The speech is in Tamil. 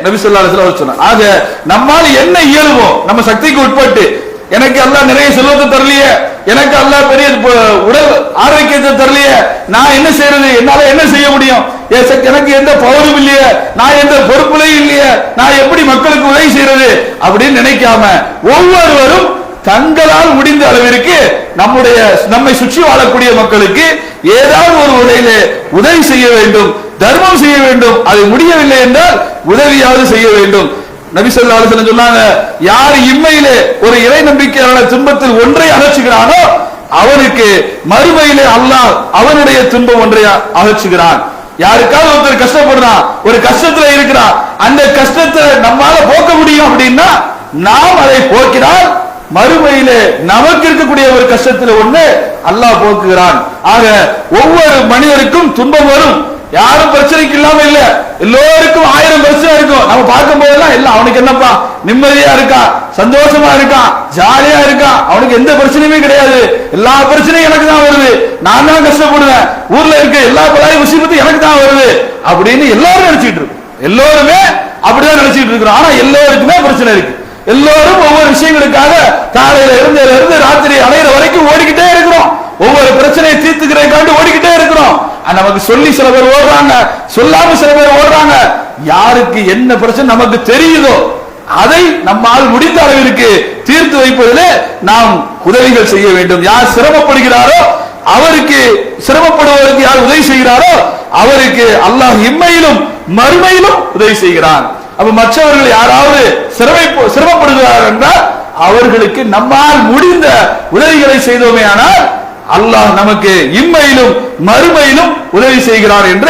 நபி ஸல்லல்லாஹு அலைஹி வஸல்லம் சொன்னாங்க. ஆக நம்மால் என்ன இயலுமோ நம்ம சக்திக்கு உட்பட்டு, எனக்கு அல்லாஹ் நிறைய செல்வத்தை தரலையே, எனக்கு அல்லாஹ் பெரிய உடல் ஆரோக்கியத்தை தரலையே, நான் என்ன செய்யறது, என்னால என்ன செய்ய முடியும், எனக்கு எந்த பவரும் இல்லையே, நான் எந்த பொறுப்புலையும் இல்லையே, நான் எப்படி மக்களுக்கு உதவி செய்யறது அப்படின்னு நினைக்காம ஒவ்வொருவரும் தங்களால் முடிந்த அளவிற்கு நம்மை சுற்றி வாழக்கூடிய மக்களுக்கு ஏதாவது ஒரு வகையில உதவி செய்ய வேண்டும், தர்மம் செய்ய வேண்டும். அது முடியவில்லை என்றால் உதவியாவது செய்ய வேண்டும். நபி ஸல்லல்லாஹு அலைஹி வஸல்லம் சொன்னாங்க, யார் இம்மையிலே ஒரு இறை நம்பிக்கையாளர் துன்பத்தில் ஒன்றை அகற்றுகிறானோ அவனுக்கு மறுமையிலே அல்லாஹ் அவனுடைய துன்பம் ஒன்றை அகற்றுகிறான். யாருக்காவது ஒருத்தர் கஷ்டப்படுறான், ஒரு கஷ்டத்துல இருக்கிறான், அந்த கஷ்டத்தை நம்மால போக்க முடியும் அப்படின்னா நாம் அதை போக்கினால் மறுமையிலே நமக்கு இருக்கக்கூடிய ஒரு கஷ்டத்துல ஒண்ணு அல்லாஹ் போக்குகிறான். ஆக ஒவ்வொரு மனிதருக்கும் துன்பம் வரும், யாரும் பிரச்சனைக்கு இல்லாம இல்ல, எல்லோருக்கும் 1000 பிரச்சனை இருக்கும். நம்ம பார்க்கும் போதெல்லாம் எல்லாம் அவனுக்கு என்னப்பா நிம்மதியா இருக்கான், சந்தோஷமா இருக்கான், ஜாலியா இருக்கான், அவனுக்கு எந்த பிரச்சனையுமே கிடையாது, எல்லா பிரச்சனையும் எனக்கு தான் வருது, நான் தான் கஷ்டப்படுவேன், ஊர்ல இருக்க எல்லா பலாய் முசீபத்தும் எனக்கு தான் வருது அப்படின்னு எல்லாரும் நினைச்சிட்டு இருக்கோம். எல்லோருமே அப்படிதான் நினைச்சிட்டு இருக்கிறோம். ஆனா எல்லோருக்குமே பிரச்சனை இருக்கு. எல்லோரும் ஒவ்வொரு விஷயங்களுக்காக காலையில இருந்து ராத்திரி அடையிற வரைக்கும் ஓடிக்கிட்டே இருக்கிறோம். ஒவ்வொரு பிரச்சனையை தீர்த்துக்கிறதுக்காண்டி ஓடிக்கிட்டே இருக்கிறோம். நமக்கு சொல்லி சில பேர் ஓடுறாங்க, சொல்லாம சில பேர் ஓடுறாங்க. யாருக்கு என்ன பிரச்சனை நமக்கு தெரியுதோ அதை நம்மால் முடிந்த அளவிற்கு தீர்த்து வைப்பதிலே நாம் உதவிகள் செய்ய வேண்டும். யார் சிரமப்படுகிறாரோ அவருக்கு, சிரமப்படுவதற்கு யார் உதவி செய்கிறாரோ அவருக்கு அல்லாஹ் இம்மையிலும் மறுமையிலும் உதவி செய்கிறான். அப்ப மற்றவர்கள் யாராவது சிரமப்படுகிறார் என்றால் அவர்களுக்கு நம்மால் முடிந்த உதவிகளை செய்தோமே ஆனால் அல்லாஹ் நமக்கு இம்மையிலும் மறுமையிலும் உதவி செய்கிறார் என்று